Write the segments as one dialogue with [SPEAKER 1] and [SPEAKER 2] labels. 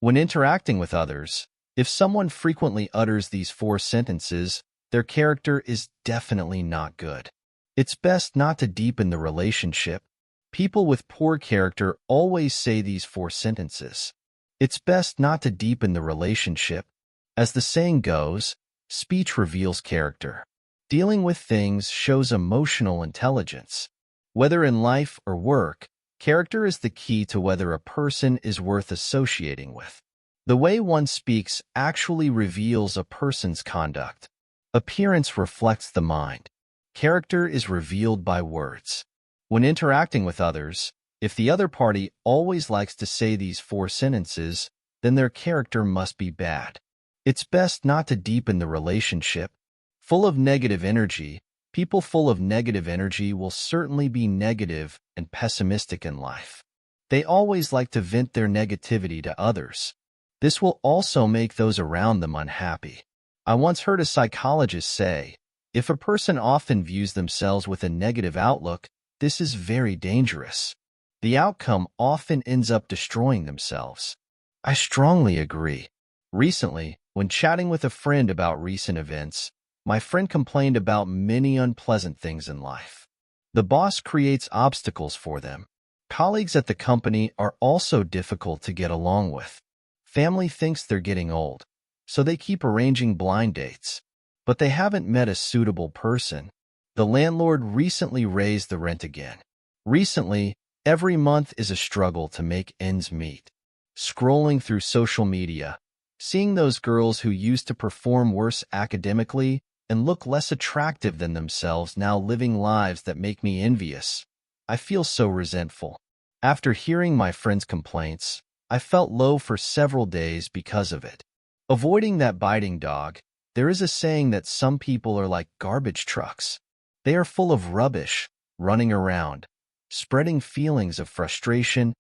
[SPEAKER 1] When interacting with others, if someone frequently utters these four sentences, their character is definitely not good. It's best not to deepen the relationship. People with poor character always say these four sentences. It's best not to deepen the relationship. As the saying goes, speech reveals character. Dealing with things shows emotional intelligence. Whether in life or work, character is the key to whether a person is worth associating with. The way one speaks actually reveals a person's conduct. Appearance reflects the mind. Character is revealed by words. When interacting with others, if the other party always likes to say these four sentences, then their character must be bad. It's best not to deepen the relationship. Full of negative energy, people full of negative energy will certainly be negative and pessimistic in life. They always like to vent their negativity to others. This will also make those around them unhappy. I once heard a psychologist say, if a person often views themselves with a negative outlook, this is very dangerous. The outcome often ends up destroying themselves. I strongly agree. Recently, when chatting with a friend about recent events, my friend complained about many unpleasant things in life. The boss creates obstacles for them. Colleagues at the company are also difficult to get along with. Family thinks they're getting old, so they keep arranging blind dates. But they haven't met a suitable person. The landlord recently raised the rent again. Recently, every month is a struggle to make ends meet. Scrolling through social media, seeing those girls who used to perform worse academically and look less attractive than themselves now living lives that make me envious. I feel so resentful. After hearing my friend's complaints, I felt low for several days because of it. Avoiding that biting dog, there is a saying that some people are like garbage trucks. They are full of rubbish, running around, spreading feelings of frustration,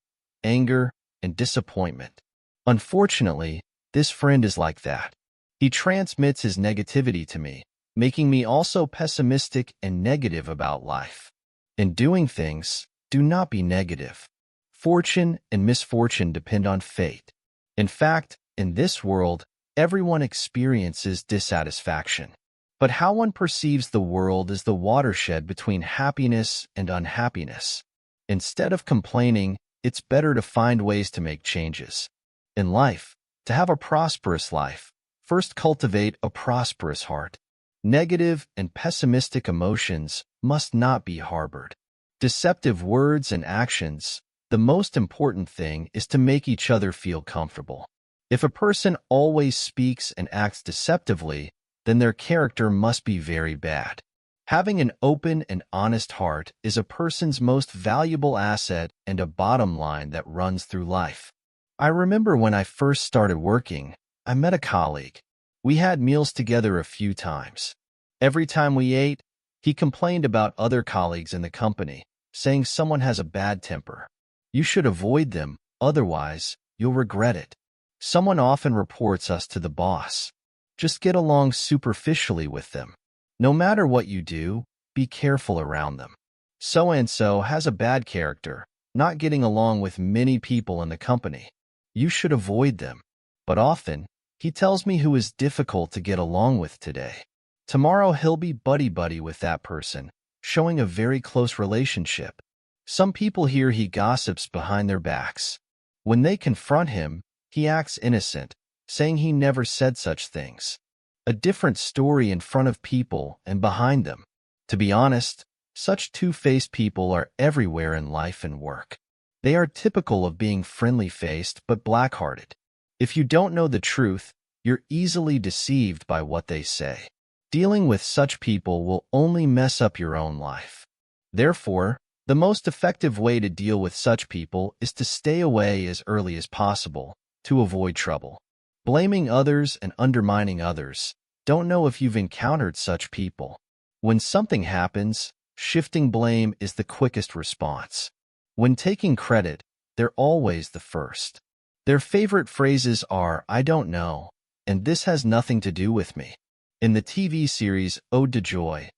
[SPEAKER 1] anger, and disappointment. Unfortunately, this friend is like that. He transmits his negativity to me, making me also pessimistic and negative about life. In doing things, do not be negative. Fortune and misfortune depend on fate. In fact, in this world, everyone experiences dissatisfaction. But how one perceives the world is the watershed between happiness and unhappiness. Instead of complaining, it's better to find ways to make changes. In life, to have a prosperous life, first cultivate a prosperous heart. Negative and pessimistic emotions must not be harbored. Deceptive words and actions, the most important thing is to make each other feel comfortable. If a person always speaks and acts deceptively, then their character must be very bad. Having an open and honest heart is a person's most valuable asset and a bottom line that runs through life. I remember when I first started working, I met a colleague. We had meals together a few times. Every time we ate, he complained about other colleagues in the company, saying someone has a bad temper. You should avoid them, otherwise, you'll regret it. Someone often reports us to the boss. Just get along superficially with them. No matter what you do, be careful around them. So-and-so has a bad character, not getting along with many people in the company. You should avoid them. But often, he tells me who is difficult to get along with today. Tomorrow he'll be buddy-buddy with that person, showing a very close relationship. Some people hear he gossips behind their backs. When they confront him, he acts innocent, saying he never said such things. A different story in front of people and behind them. To be honest, such two-faced people are everywhere in life and work. They are typical of being friendly-faced but black-hearted. If you don't know the truth, you're easily deceived by what they say. Dealing with such people will only mess up your own life. Therefore, the most effective way to deal with such people is to stay away as early as possible, to avoid trouble. Blaming others and undermining others. Don't know if you've encountered such people. When something happens, shifting blame is the quickest response. When taking credit, they're always the first. Their favorite phrases are, "I don't know," and "this has nothing to do with me." In the TV series Ode to Joy,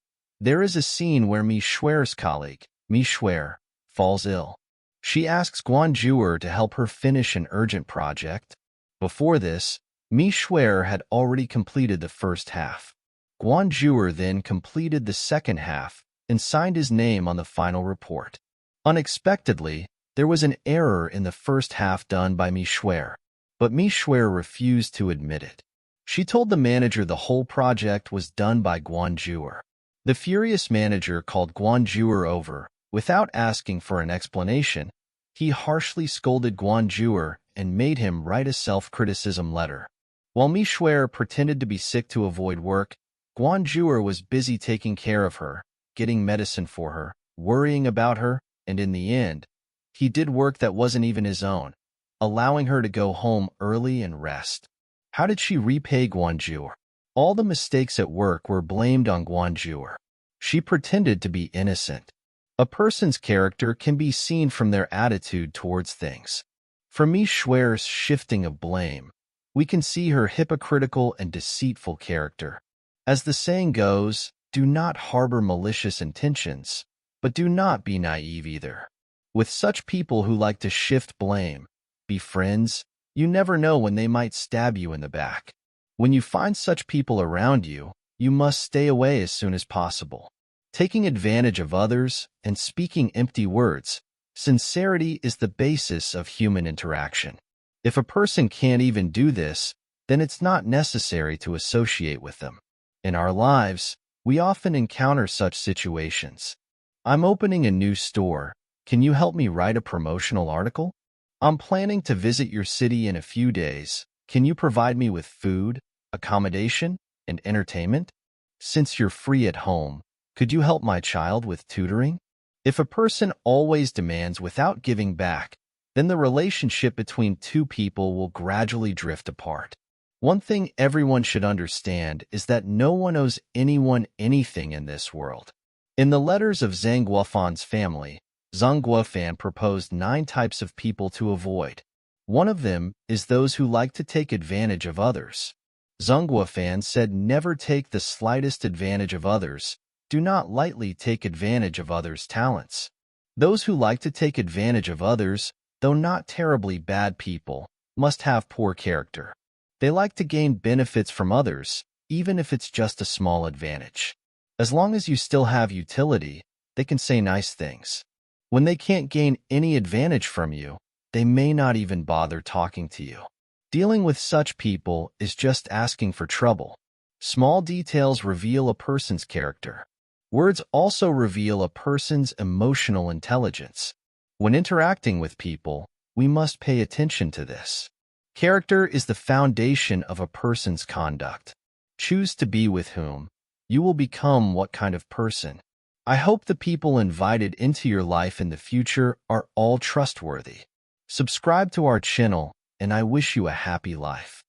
[SPEAKER 1] there is a scene where Mi Schwer's colleague, Mi Schwer, falls ill. She asks Guan Zhuer to help her finish an urgent project. Before this, Mi Shuer had already completed the first half. Guan Zhuer then completed the second half and signed his name on the final report. Unexpectedly, there was an error in the first half done by Mi Shuer, but Mi Shuer refused to admit it. She told the manager the whole project was done by Guan Zhuer. The furious manager called Guan Zhuer over. Without asking for an explanation, he harshly scolded Guan Zhuer and made him write a self-criticism letter. While Mi Shuer pretended to be sick to avoid work, Guan Zhuer was busy taking care of her, getting medicine for her, worrying about her, and in the end, he did work that wasn't even his own, allowing her to go home early and rest. How did she repay Guan Zhuer? All the mistakes at work were blamed on Guan Zhuer. She pretended to be innocent. A person's character can be seen from their attitude towards things. From Mi Shuer's shifting of blame, we can see her hypocritical and deceitful character. As the saying goes, do not harbor malicious intentions, but do not be naive either. With such people who like to shift blame, be friends, you never know when they might stab you in the back. When you find such people around you, you must stay away as soon as possible. Taking advantage of others and speaking empty words, sincerity is the basis of human interaction. If a person can't even do this, then it's not necessary to associate with them. In our lives, we often encounter such situations. I'm opening a new store. Can you help me write a promotional article? I'm planning to visit your city in a few days. Can you provide me with food, accommodation, and entertainment? Since you're free at home, could you help my child with tutoring? If a person always demands without giving back, then the relationship between two people will gradually drift apart. One thing everyone should understand is that no one owes anyone anything in this world. In the letters of Zhang Guofan's family, Zhang Guofan proposed 9 types of people to avoid. One of them is those who like to take advantage of others. Zhang Guofan said never take the slightest advantage of others. Do not lightly take advantage of others' talents. Those who like to take advantage of others, though not terribly bad people, must have poor character. They like to gain benefits from others, even if it's just a small advantage. As long as you still have utility, they can say nice things. When they can't gain any advantage from you, they may not even bother talking to you. Dealing with such people is just asking for trouble. Small details reveal a person's character. Words also reveal a person's emotional intelligence. When interacting with people, we must pay attention to this. Character is the foundation of a person's conduct. Choose to be with whom. You will become what kind of person. I hope the people invited into your life in the future are all trustworthy. Subscribe to our channel, and I wish you a happy life.